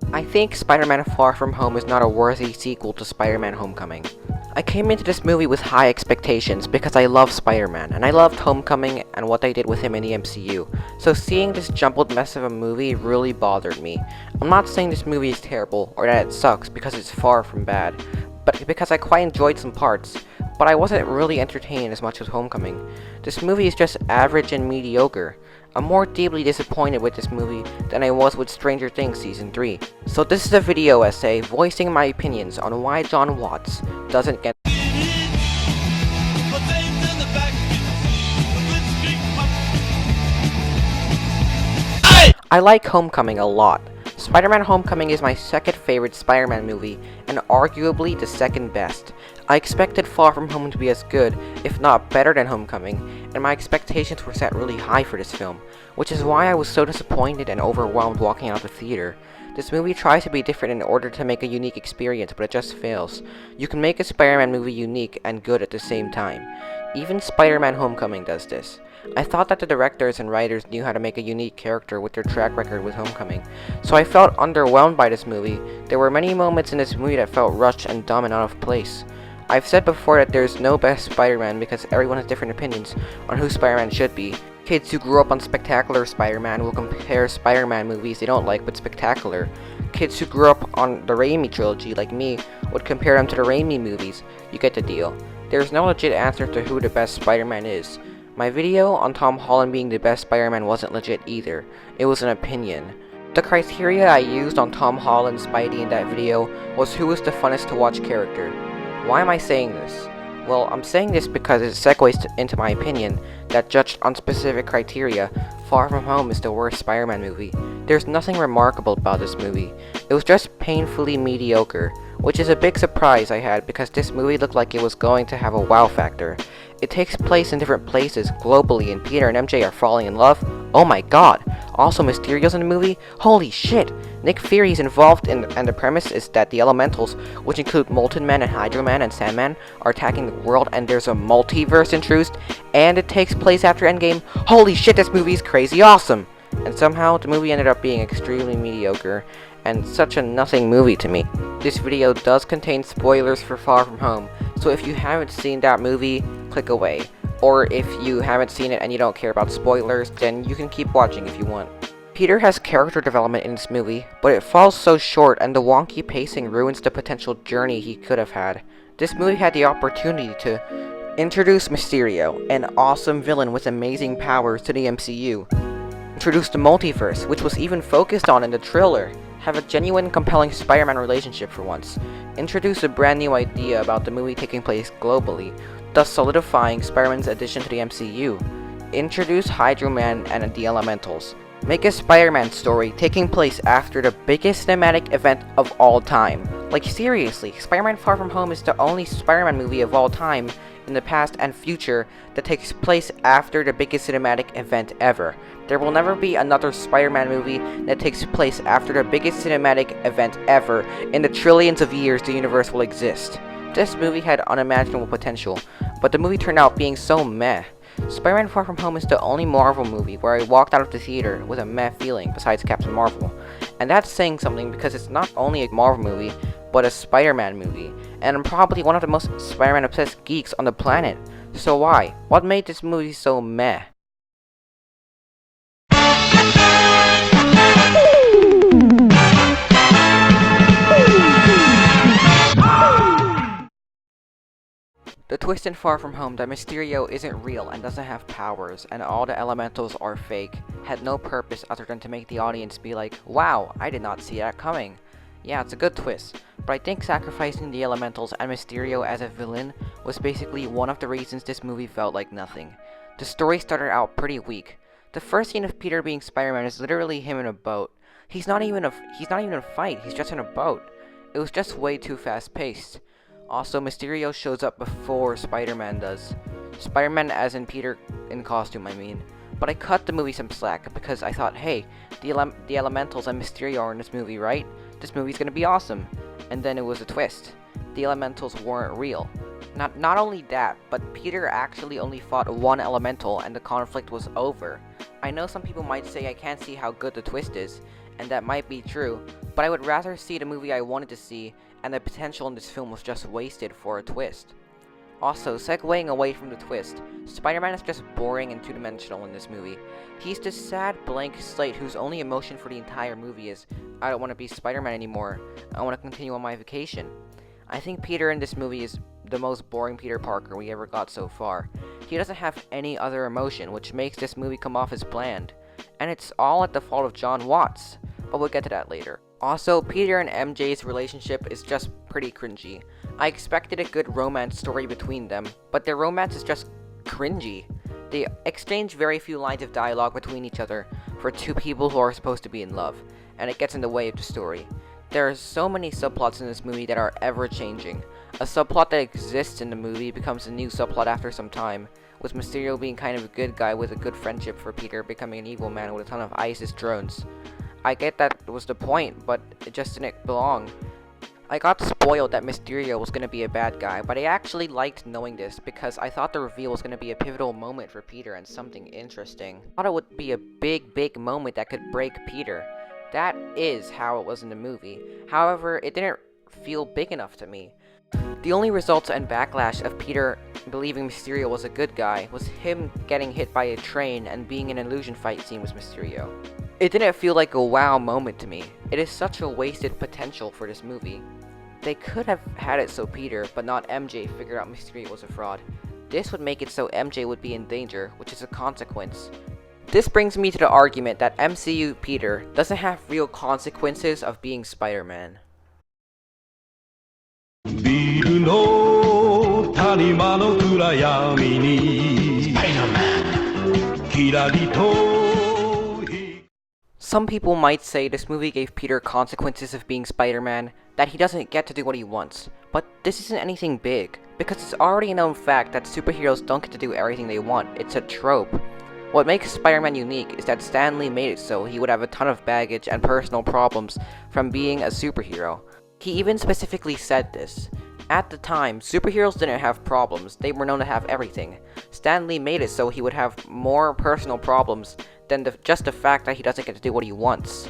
I think Spider-Man Far From Home is not a worthy sequel to Spider-Man Homecoming. I came into this movie with high expectations because I love Spider-Man, and I loved Homecoming and what they did with him in the MCU, so seeing this jumbled mess of a movie really bothered me. I'm not saying this movie is terrible, or that it sucks, because it's far from bad, but because I quite enjoyed some parts, but I wasn't really entertained as much as Homecoming. This movie is just average and mediocre. I'm more deeply disappointed with this movie than I was with Stranger Things Season 3. So this is a video essay voicing my opinions on why Jon Watts doesn't get. I like Homecoming a lot. Spider-Man Homecoming is my second favorite Spider-Man movie, and arguably the second best. I expected Far From Home to be as good, if not better than Homecoming, and my expectations were set really high for this film, which is why I was so disappointed and overwhelmed walking out the theater. This movie tries to be different in order to make a unique experience, but it just fails. You can make a Spider-Man movie unique and good at the same time. Even Spider-Man Homecoming does this. I thought that the directors and writers knew how to make a unique character with their track record with Homecoming, so I felt underwhelmed by this movie. There were many moments in this movie that felt rushed and dumb and out of place. I've said before that there's no best Spider-Man because everyone has different opinions on who Spider-Man should be. Kids who grew up on Spectacular Spider-Man will compare Spider-Man movies they don't like with Spectacular. Kids who grew up on the Raimi trilogy, like me, would compare them to the Raimi movies. You get the deal. There's no legit answer to who the best Spider-Man is. My video on Tom Holland being the best Spider-Man wasn't legit either. It was an opinion. The criteria I used on Tom Holland's Spidey in that video was who was the funnest to watch character. Why am I saying this? Well, I'm saying this because it segues into my opinion that judged on specific criteria, Far From Home is the worst Spider-Man movie. There's nothing remarkable about this movie. It was just painfully mediocre, which is a big surprise I had because this movie looked like it was going to have a wow factor. It takes place in different places globally and Peter and MJ are falling in love. Oh my god! Also Mysterio's in the movie? Holy shit! Nick Fury's involved and the premise is that the elementals, which include Molten Man and Hydro Man and Sandman, are attacking the world and there's a multiverse introduced and it takes place after Endgame. Holy shit, this movie is crazy awesome! And somehow the movie ended up being extremely mediocre and such a nothing movie to me. This video does contain spoilers for Far From Home, so if you haven't seen that movie, click away. Or if you haven't seen it and you don't care about spoilers, then you can keep watching if you want. Peter has character development in this movie, but it falls so short and the wonky pacing ruins the potential journey he could have had. This movie had the opportunity to introduce Mysterio, an awesome villain with amazing powers to the MCU. Introduce the multiverse, which was even focused on in the trailer. Have a genuine, compelling Spider-Man relationship for once. Introduce a brand new idea about the movie taking place globally, thus solidifying Spider-Man's addition to the MCU. Introduce Hydro Man and the Elementals. Make a Spider-Man story taking place after the biggest cinematic event of all time. Like seriously, Spider-Man Far From Home is the only Spider-Man movie of all time in the past and future that takes place after the biggest cinematic event ever. There will never be another Spider-Man movie that takes place after the biggest cinematic event ever in the trillions of years the universe will exist. This movie had unimaginable potential, but the movie turned out being so meh. Spider-Man Far From Home is the only Marvel movie where I walked out of the theater with a meh feeling besides Captain Marvel. And that's saying something because it's not only a Marvel movie, but a Spider-Man movie. And I'm probably one of the most Spider-Man obsessed geeks on the planet. So why? What made this movie so meh? The twist in Far From Home that Mysterio isn't real and doesn't have powers, and all the elementals are fake, had no purpose other than to make the audience be like, wow, I did not see that coming. Yeah, it's a good twist, but I think sacrificing the elementals and Mysterio as a villain was basically one of the reasons this movie felt like nothing. The story started out pretty weak. The first scene of Peter being Spider-Man is literally him in a boat. He's not even in a fight, he's just in a boat. It was just way too fast-paced. Also, Mysterio shows up before Spider-Man does. Spider-Man as in Peter in costume, I mean. But I cut the movie some slack because I thought, hey, the Elementals and Mysterio are in this movie, right? This movie's gonna be awesome. And then it was a twist. The Elementals weren't real. Not only that, but Peter actually only fought one Elemental and the conflict was over. I know some people might say I can't see how good the twist is. and that might be true, but I would rather see the movie I wanted to see, and the potential in this film was just wasted for a twist. Also, segueing away from the twist, Spider-Man is just boring and two-dimensional in this movie. He's this sad blank slate whose only emotion for the entire movie is, I don't want to be Spider-Man anymore, I want to continue on my vacation. I think Peter in this movie is the most boring Peter Parker we ever got so far. He doesn't have any other emotion, which makes this movie come off as bland. And it's all at the fault of Jon Watts, but we'll get to that later. Also, Peter and MJ's relationship is just pretty cringy. I expected a good romance story between them, but their romance is just cringy. They exchange very few lines of dialogue between each other for two people who are supposed to be in love, and it gets in the way of the story. There are so many subplots in this movie that are ever-changing. A subplot that exists in the movie becomes a new subplot after some time, with Mysterio being kind of a good guy with a good friendship for Peter becoming an evil man with a ton of ISIS drones. I get that was the point, but it just didn't belong. I got spoiled that Mysterio was going to be a bad guy, but I actually liked knowing this because I thought the reveal was going to be a pivotal moment for Peter and something interesting. I thought it would be a big moment that could break Peter. That is how it was in the movie. However, it didn't feel big enough to me. The only results and backlash of Peter believing Mysterio was a good guy was him getting hit by a train and being in an illusion fight scene with Mysterio. It didn't feel like a wow moment to me. It is such a wasted potential for this movie. They could have had it so Peter, but not MJ, figured out Mysterio was a fraud. This would make it so MJ would be in danger, which is a consequence. This brings me to the argument that MCU Peter doesn't have real consequences of being Spider-Man. Some people might say this movie gave Peter consequences of being Spider-Man, that he doesn't get to do what he wants, but this isn't anything big, because it's already a known fact that superheroes don't get to do everything they want. It's a trope. What makes Spider-Man unique is that Stan Lee made it so he would have a ton of baggage and personal problems from being a superhero. He even specifically said this. At the time, superheroes didn't have problems, they were known to have everything. Stan Lee made it so he would have more personal problems than just the fact that he doesn't get to do what he wants.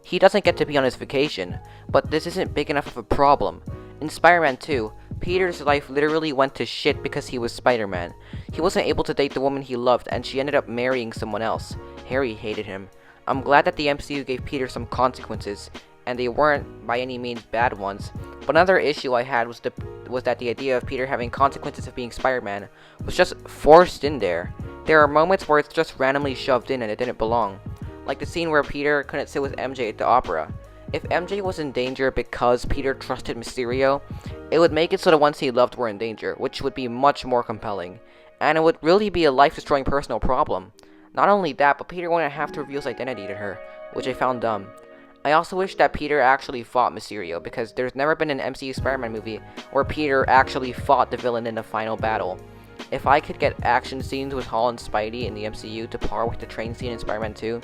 He doesn't get to be on his vacation, but this isn't big enough of a problem. In Spider-Man 2, Peter's life literally went to shit because he was Spider-Man. He wasn't able to date the woman he loved, and she ended up marrying someone else. Harry hated him. I'm glad that the MCU gave Peter some consequences, and they weren't by any means bad ones. But another issue I had was that the idea of Peter having consequences of being Spider-Man was just forced in there. There are moments where it's just randomly shoved in and it didn't belong. Like the scene where Peter couldn't sit with MJ at the opera. If MJ was in danger because Peter trusted Mysterio, it would make it so the ones he loved were in danger, which would be much more compelling. And it would really be a life-destroying personal problem. Not only that, but Peter wouldn't have to reveal his identity to her, which I found dumb. I also wish that Peter actually fought Mysterio, because there's never been an MCU Spider-Man movie where Peter actually fought the villain in the final battle. If I could get action scenes with Holland Spidey in the MCU to par with the train scene in Spider-Man 2,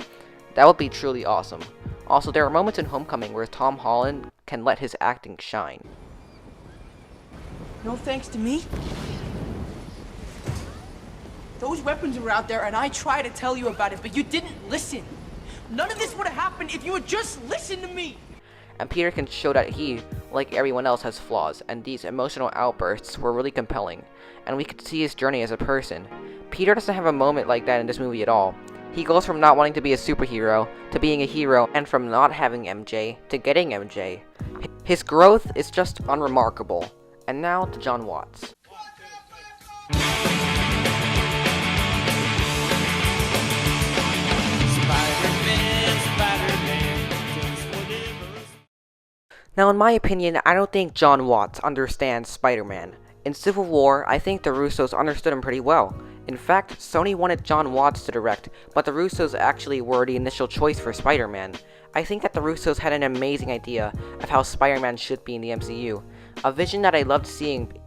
that would be truly awesome. Also, there are moments in Homecoming where Tom Holland can let his acting shine. No thanks to me? Those weapons were out there and I tried to tell you about it, but you didn't listen. None of this would have happened if you would just listen to me! And Peter can show that he, like everyone else, has flaws, and these emotional outbursts were really compelling, and we could see his journey as a person. Peter doesn't have a moment like that in this movie at all. He goes from not wanting to be a superhero, to being a hero, and from not having MJ, to getting MJ. His growth is just unremarkable. And now to Jon Watts. Now, in my opinion, I don't think Jon Watts understands Spider-Man. In Civil War, I think the Russos understood him pretty well. In fact, Sony wanted Jon Watts to direct, but the Russos actually were the initial choice for Spider-Man. I think that the Russos had an amazing idea of how Spider-Man should be in the MCU, a vision that I loved seeing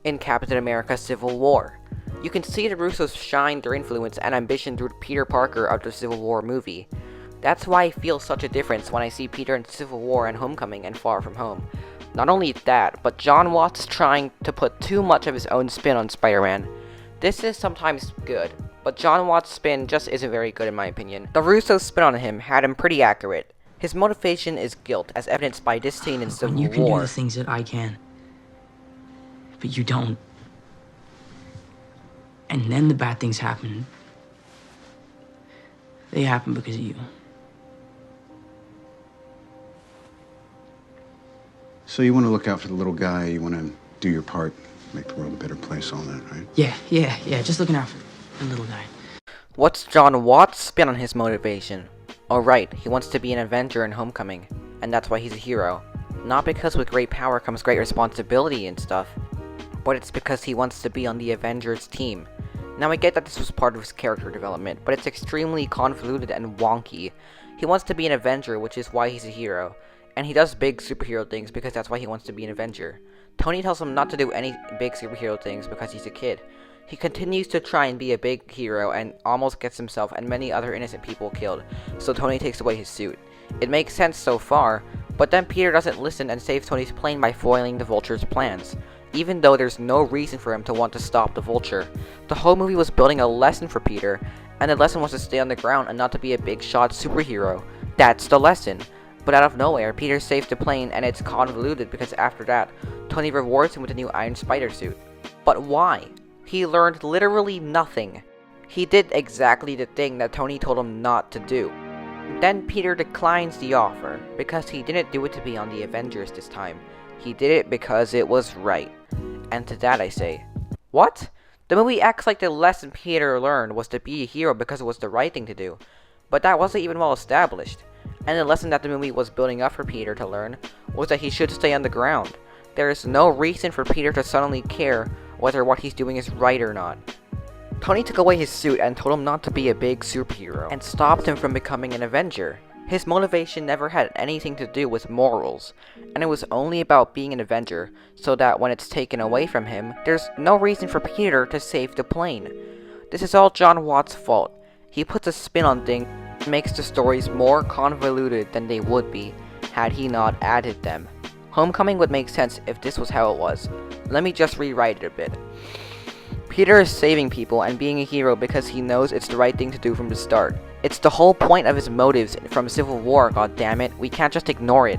in Captain America Civil War. You can see the Russos shine their influence and ambition through Peter Parker of the Civil War movie. That's why I feel such a difference when I see Peter in Civil War and Homecoming and Far From Home. Not only that, but Jon Watts is trying to put too much of his own spin on Spider-Man. This is sometimes good, but Jon Watts' spin just isn't very good in my opinion. The Russos' spin on him had him pretty accurate. His motivation is guilt, as evidenced by this scene in Civil When you can do War. the things that I can, but you don't. And then the bad things happen. They happen because of you. So you want to look out for the little guy, you want to do your part, make the world a better place, all that, right? Yeah, just looking out for the little guy. What's John Watts' spin on his motivation? Oh right, he wants to be an Avenger in Homecoming, and that's why he's a hero. Not because with great power comes great responsibility and stuff, but it's because he wants to be on the Avengers team. Now I get that this was part of his character development, but it's extremely convoluted and wonky. He wants to be an Avenger, which is why he's a hero, and he does big superhero things because that's why he wants to be an Avenger. Tony tells him not to do any big superhero things because he's a kid. He continues to try and be a big hero and almost gets himself and many other innocent people killed, so Tony takes away his suit. It makes sense so far, but then Peter doesn't listen and saves Tony's plane by foiling the Vulture's plans, even though there's no reason for him to want to stop the Vulture. The whole movie was building a lesson for Peter, and the lesson was to stay on the ground and not to be a big shot superhero. That's the lesson. But out of nowhere, Peter saves the plane, and it's convoluted because after that, Tony rewards him with a new Iron Spider suit. But why? He learned literally nothing. He did exactly the thing that Tony told him not to do. Then Peter declines the offer, because he didn't do it to be on the Avengers this time. He did it because it was right. And to that I say, what? The movie acts like the lesson Peter learned was to be a hero because it was the right thing to do. But that wasn't even well established. And the lesson that the movie was building up for Peter to learn was that he should stay on the ground. There is no reason for Peter to suddenly care whether what he's doing is right or not. Tony took away his suit and told him not to be a big superhero, and stopped him from becoming an Avenger. His motivation never had anything to do with morals, and it was only about being an Avenger, so that when it's taken away from him, there's no reason for Peter to save the plane. This is all John Watts' fault. He puts a spin on things and makes the stories more convoluted than they would be had he not added them. Homecoming would make sense if this was how it was. Let me just rewrite it a bit. Peter is saving people and being a hero because he knows it's the right thing to do from the start. It's the whole point of his motives from Civil War, goddammit. We can't just ignore it.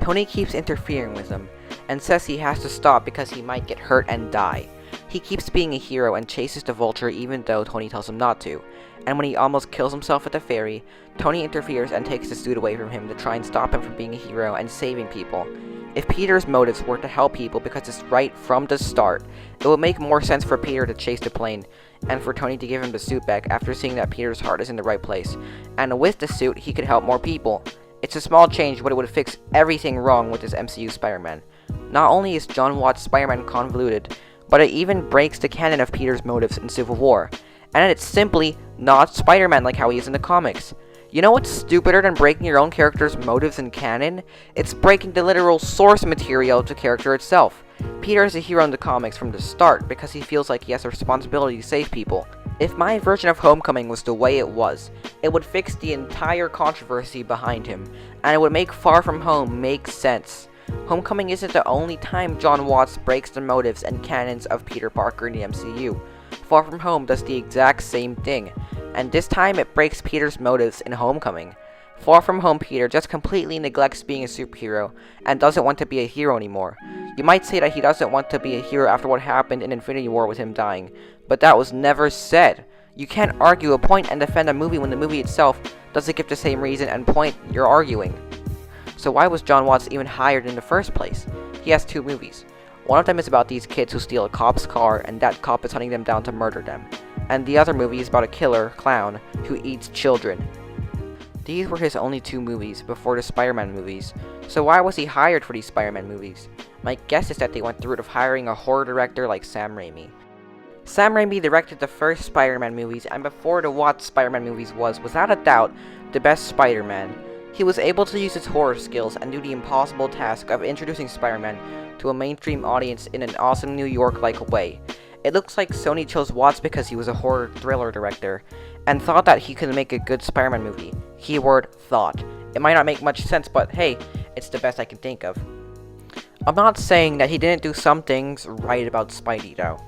Tony keeps interfering with him, and says he has to stop because he might get hurt and die. He keeps being a hero and chases the Vulture even though Tony tells him not to. And when he almost kills himself at the ferry, Tony interferes and takes the suit away from him to try and stop him from being a hero and saving people. If Peter's motives were to help people because it's right from the start, it would make more sense for Peter to chase the plane, and for Tony to give him the suit back after seeing that Peter's heart is in the right place. And with the suit, he could help more people. It's a small change, but it would fix everything wrong with this MCU Spider-Man. Not only is John Watts' Spider-Man convoluted, but it even breaks the canon of Peter's motives in Civil War. And it's simply not Spider-Man like how he is in the comics. You know what's stupider than breaking your own character's motives in canon? It's breaking the literal source material of the character itself. Peter is a hero in the comics from the start because he feels like he has a responsibility to save people. If my version of Homecoming was the way it was, it would fix the entire controversy behind him, and it would make Far From Home make sense. Homecoming isn't the only time John Watts breaks the motives and canons of Peter Parker in the MCU. Far From Home does the exact same thing, and this time it breaks Peter's motives in Homecoming. Far From Home Peter just completely neglects being a superhero and doesn't want to be a hero anymore. You might say that he doesn't want to be a hero after what happened in Infinity War with him dying, but that was never said. You can't argue a point and defend a movie when the movie itself doesn't give the same reason and point you're arguing. So why was John Watts even hired in the first place? He has 2 movies. One of them is about these kids who steal a cop's car and that cop is hunting them down to murder them. And the other movie is about a killer clown who eats children. These were his only 2 movies before the Spider-Man movies, so why was he hired for these Spider-Man movies? My guess is that they went the route of hiring a horror director like Sam Raimi. Sam Raimi directed the first Spider-Man movies, and before the Watts Spider-Man movies was, without a doubt, the best Spider-Man. He was able to use his horror skills and do the impossible task of introducing Spider-Man to a mainstream audience in an awesome New York-like way. It looks like Sony chose Watts because he was a horror thriller director, and thought that he could make a good Spider-Man movie. Keyword, thought. It might not make much sense, but hey, it's the best I can think of. I'm not saying that he didn't do some things right about Spidey though.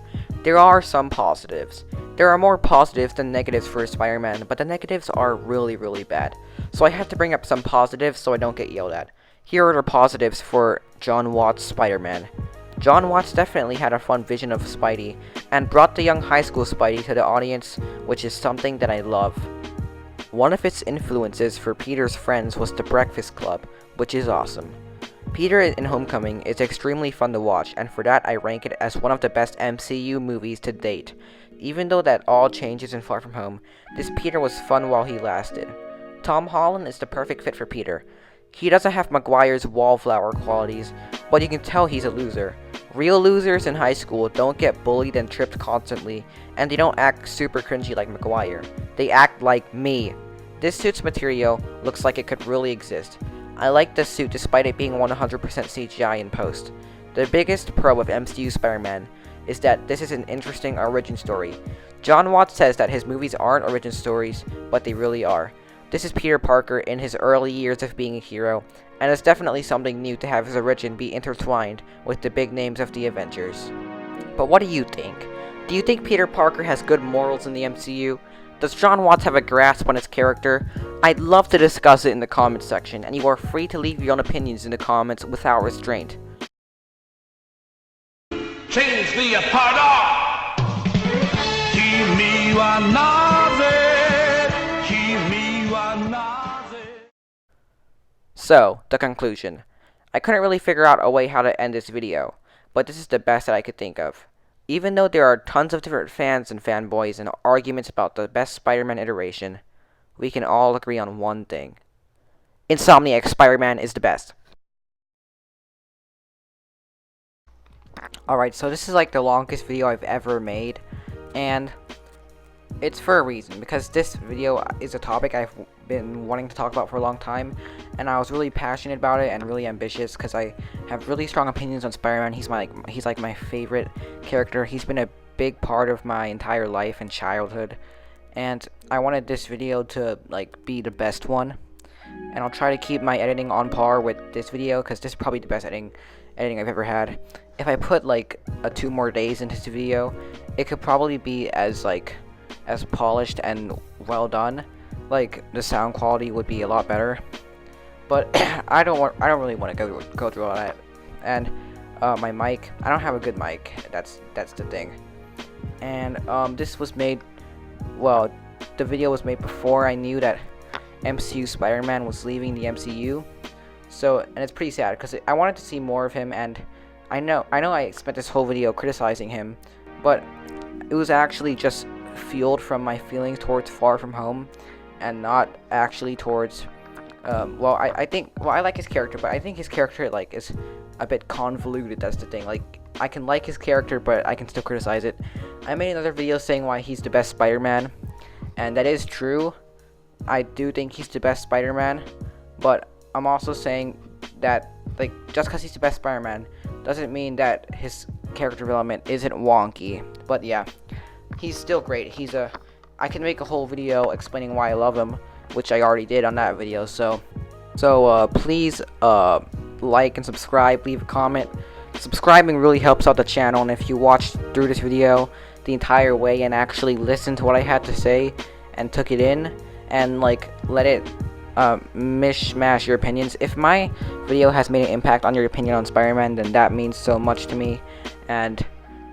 There are some positives. There are more positives than negatives for Spider-Man, but the negatives are really, really bad. So I have to bring up some positives so I don't get yelled at. Here are the positives for Jon Watts' Spider-Man. Jon Watts definitely had a fun vision of Spidey, and brought the young high school Spidey to the audience, which is something that I love. One of its influences for Peter's friends was The Breakfast Club, which is awesome. Peter in Homecoming is extremely fun to watch, and for that I rank it as one of the best MCU movies to date. Even though that all changes in Far From Home, this Peter was fun while he lasted. Tom Holland is the perfect fit for Peter. He doesn't have Maguire's wallflower qualities, but you can tell he's a loser. Real losers in high school don't get bullied and tripped constantly, and they don't act super cringy like Maguire. They act like me. This suit's material looks like it could really exist. I like this suit despite it being 100% CGI in post. The biggest pro of MCU Spider-Man is that this is an interesting origin story. Jon Watts says that his movies aren't origin stories, but they really are. This is Peter Parker in his early years of being a hero, and it's definitely something new to have his origin be intertwined with the big names of the Avengers. But what do you think? Do you think Peter Parker has good morals in the MCU? Does Jon Watts have a grasp on his character? I'd love to discuss it in the comments section, and you are free to leave your own opinions in the comments without restraint. Change the apart. Kimi wa naze, kimi wa naze. So, the conclusion. I couldn't really figure out a way how to end this video, but this is the best that I could think of. Even though there are tons of different fans and fanboys and arguments about the best Spider-Man iteration, we can all agree on one thing. Insomniac Spider-Man is the best. Alright, so this is like the longest video I've ever made, and it's for a reason, because this video is a topic I've been wanting to talk about for a long time, and I was really passionate about it and really ambitious because I have really strong opinions on Spider-Man. He's like my favorite character. He's been a big part of my entire life and childhood, and I wanted this video to like be the best one, and I'll try to keep my editing on par with this video because this is probably the best editing I've ever had. If I put like 2 more days into this video, it could probably be as polished and well done. Like the sound quality would be a lot better, but I don't really want to go through all that. And my mic, I don't have a good mic. That's the thing. And this was made, well, the video was made before I knew that MCU Spider-Man was leaving the MCU. So, and it's pretty sad because I wanted to see more of him, and I know I spent this whole video criticizing him, but it was actually just fueled from my feelings towards Far From Home, and not actually towards, I like his character, but I think his character, like, is a bit convoluted. That's the thing. Like, I can like his character, but I can still criticize it. I made another video saying why he's the best Spider-Man, and that is true. I do think he's the best Spider-Man, but I'm also saying that, like, just because he's the best Spider-Man doesn't mean that his character development isn't wonky. But yeah, he's still great. I can make a whole video explaining why I love him, which I already did on that video. So please like and subscribe, leave a comment. Subscribing really helps out the channel, and if you watched through this video the entire way and actually listened to what I had to say and took it in and like let it mishmash your opinions. If my video has made an impact on your opinion on Spider-Man, then that means so much to me, and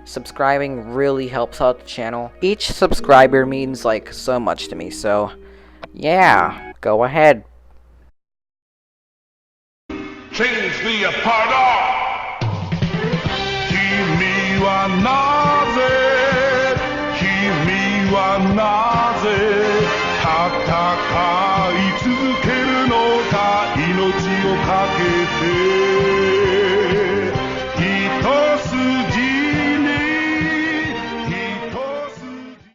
subscribing really helps out the channel. Each subscriber means like so much to me, so yeah, go ahead. Change the apart. Kimi wa naze, kimi wa naze, 戦い続けるのか、命をかけて